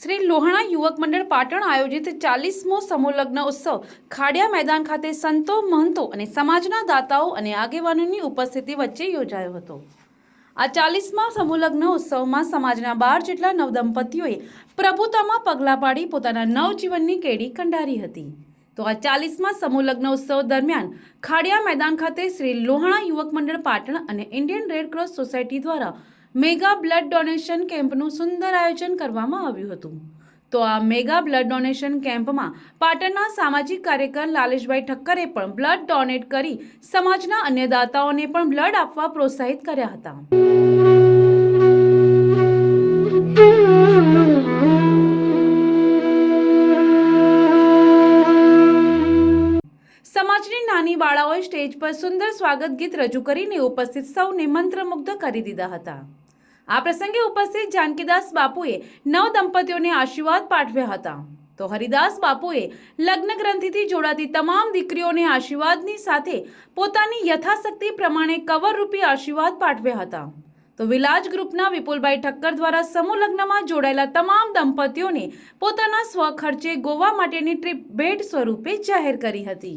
શ્રી લોહાણા યુવક મંડળ પાટણ આયોજિત 40મો સમૂહ લગ્ન ઉત્સવ ખાડિયા મેદાન ખાતે સંતો, મહંતો અને સમાજના દાતાઓ અને આગેવાનોની ઉપસ્થિતિ વચ્ચે યોજાયો હતો। આ 40મા સમૂહ લગ્ન ઉત્સવમાં સમાજના 12 જેટલા નવદંપતીઓએ પ્રભુતામાં પગલાં પાડી પોતાના નવજીવનની કેડી કંડારી હતી। તો આ 40મા સમૂહ લગ્ન ઉત્સવ દરમિયાન ખાડિયા મેદાન ખાતે શ્રી લોહાણા યુવક મંડળ પાટણ અને ઇન્ડિયન રેડ ક્રોસ સોસાયટી દ્વારા મેગા બ્લડ ડોનેશન કેમ્પનું સુંદર આયોજન કરવામાં આવ્યું હતું। તો આ મેગા બ્લડ ડોનેશન કેમ્પમાં પાટણના સામાજિક કાર્યકર લાલેશભાઈ ઠક્કરે પણ બ્લડ ડોનેટ કરી સમાજના અન્ય દાતાઓને પણ બ્લડ આપવા પ્રોત્સાહિત કર્યા હતા। સમાજની નાની બાળાઓએ સ્ટેજ પર સુંદર સ્વાગત ગીત રજૂ કરીને ઉપસ્થિત સૌને મંત્રમુગ્ધ કરી દીધા હતા। આ પ્રસંગે ઉપસ્થિત જાનકીદાસ બાપુએ નવ દંપતીઓને આશીર્વાદ પાઠવ્યા હતા। તો હરિદાસ બાપુએ લગ્ન ગ્રંથિથી જોડાતી તમામ દીકરીઓને આશીર્વાદની સાથે પોતાની યથાશક્તિ પ્રમાણે કવરરૂપી આશીર્વાદ પાઠવ્યા હતા। તો વિલાજ ગ્રુપના વિપુલભાઈ ઠક્કર દ્વારા સમૂહ લગ્નમાં જોડાયેલા તમામ દંપતીઓને પોતાના સ્વખર્ચે ગોવા માટેની ટ્રીપ ભેટ સ્વરૂપે જાહેર કરી હતી।